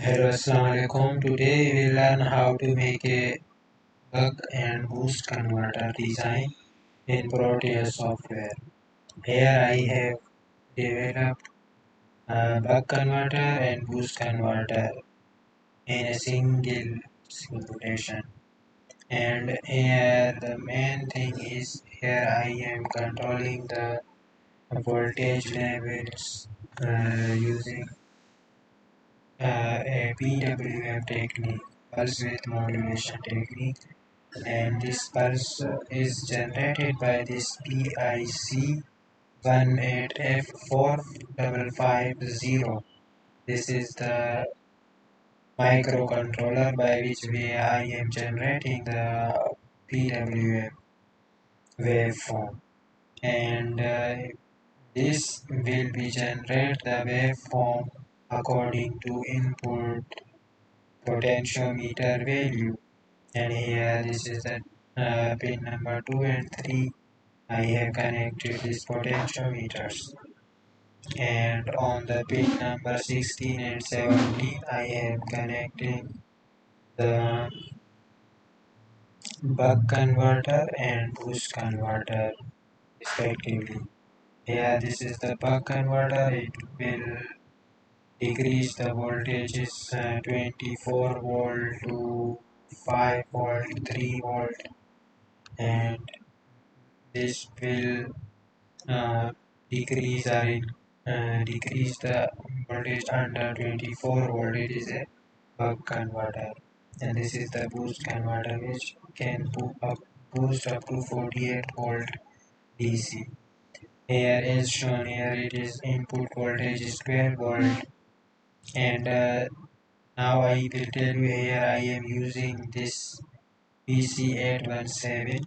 Hello, Assalamu alaikum. Today we will learn how to make a buck and boost converter design in Proteus software. Here I have developed a buck converter and boost converter in a single simulation. And here the main thing is here I am controlling the voltage levels using a PWM technique, pulse width modulation technique, and this pulse is generated by this PIC18F4550. This is the microcontroller by which I am generating the PWM waveform, and this will be generate the waveform according to input potentiometer value. And here this is the pin number 2 and 3. I have connected these potentiometers, and on the pin number 16 and 17 I am connecting the buck converter and boost converter respectively. Here this is the buck converter. It will decrease the voltages 24 volt to 5 volt, 3 volt, and this will uh, decrease or decrease the voltage under 24 volt. It is a buck converter, and this is the boost converter which can boost up to 48 volt DC. Here as shown here, it is input voltage is 12 volt, and now I will tell you here I am using this PC817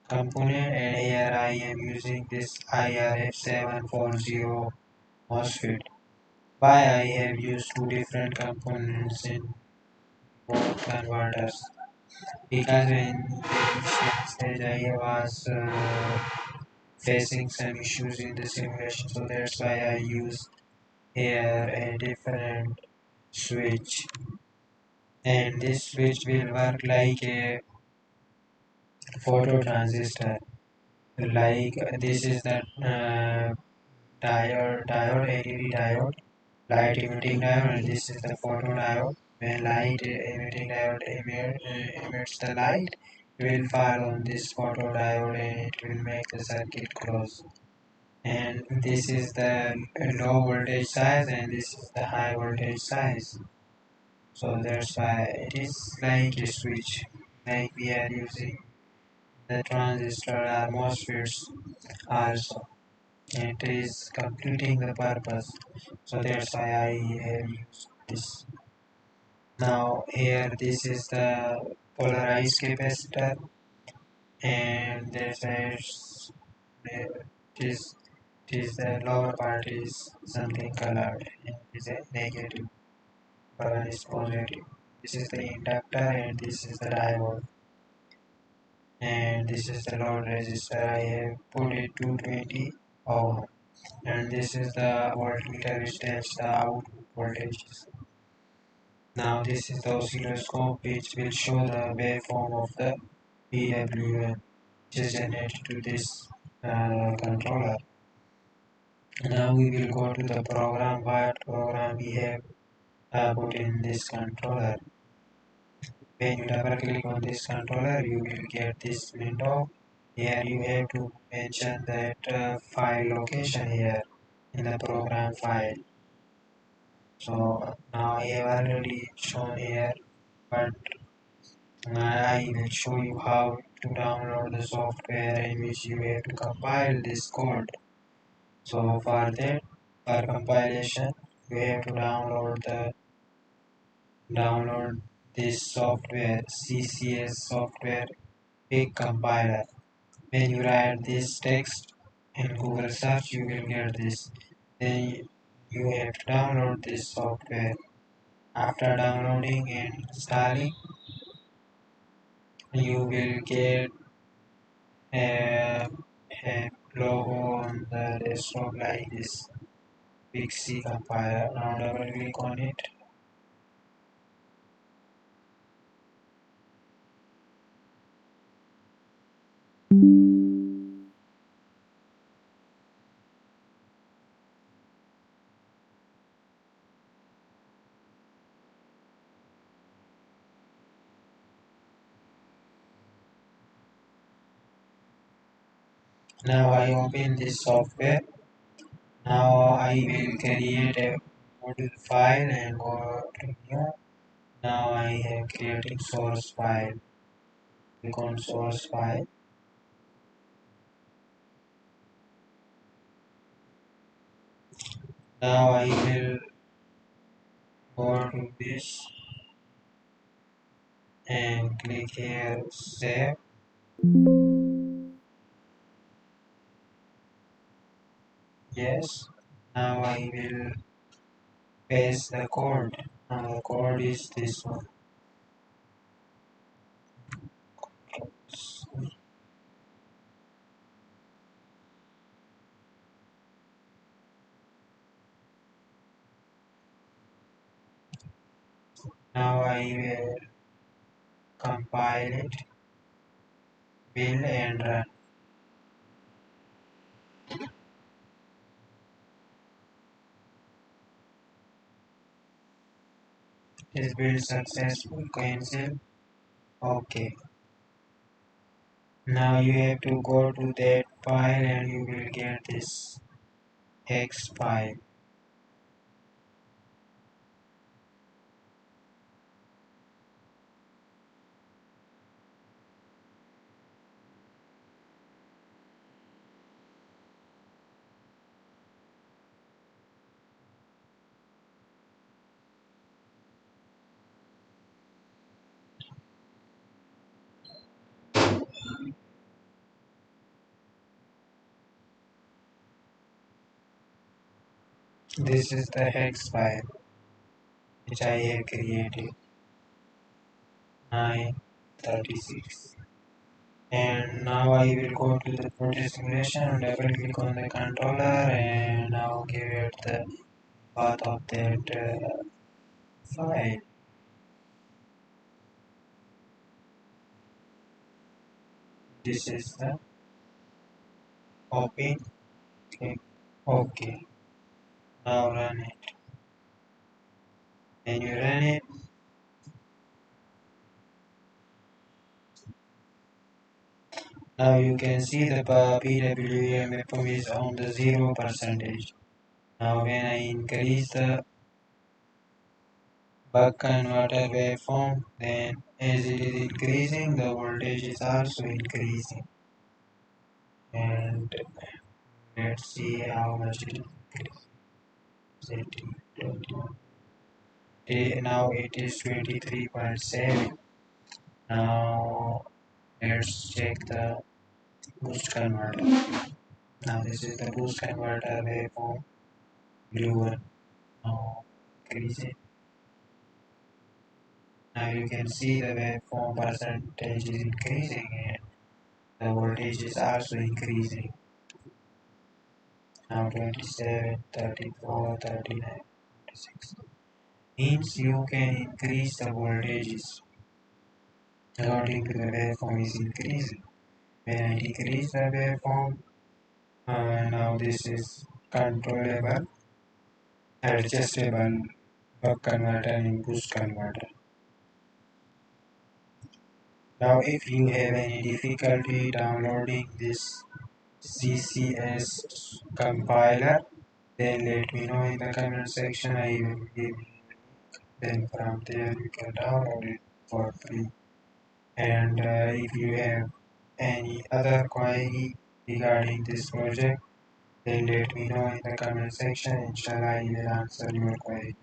component, and here I am using this IRF740 MOSFET. Why I have used two different components in both converters? Because when the initial stage I was facing some issues in the simulation, so that's why I used here a different switch, and this switch will work like a photo transistor. Like this is the diode LED diode, light emitting diode, and this is the photodiode. When light emitting diode emits the light, it will fall on this photodiode and it will make the circuit close. And this is the low voltage size and this is the high voltage size. So that's why it is like a switch, like we are using the transistor or MOSFETs also. It is completing the purpose. So that's why I have used this. Now here this is the polarized capacitor, and this is the lower part is something colored and is a negative, one is positive. This is the inductor and this is the diode, and this is the load resistor. I have put it 220 ohm, and this is the voltmeter which tells the output voltages. Now this is the oscilloscope which will show the waveform of the PWM which is generated to this controller. Now we will go to the program, what program we have put in this controller. When you double click on this controller, you will get this window. Here you have to mention that file location here in the program file. So now I have already shown here, but I will show you how to download the software in which you have to compile this code. So for that, for compilation, you have to download this software, CCS software PIC compiler. When you write this text in Google search, you will get this. Then you have to download this software. After downloading and installing, you will get a, a logo on the desktop like this, PIC compiler. Now double click on it. Now I open this software. Now I will create a module file and go to new. Now I have created source file. Click on source file. Now I will go to this and click here save. Yes. Now I will paste the code. Now the code is this one. Now I will compile it, build and run. Is build successful, cancel. Okay. Now you have to go to that file and you will get this hex file. This is the hex file which I have created 936. And now I will go to the project simulation and double click on the controller and now give it the path of that file. This is the open. Click OK. Now run it. When you run it, now you can see the PWM waveform is on the 0%. Now when I increase the buck converter waveform, then as it is increasing, the voltage is also increasing. And let's see how much it increases. Now it is 23.7. Now let's check the boost converter. Now this is the boost converter waveform, blue one. Now increase it. Now you can see the waveform percentage is increasing and the voltage is also increasing. Now 27, 34, 39, 46. Means you can increase the voltages according to the waveform is increasing. When I decrease the waveform, now this is controllable, adjustable buck converter and boost converter. Now if you have any difficulty downloading this CCS compiler, then let me know in the comment section. I will give you. Then from there you can download it for free. And if you have any other query regarding this project, then let me know in the comment section. Inshallah, I will answer your query.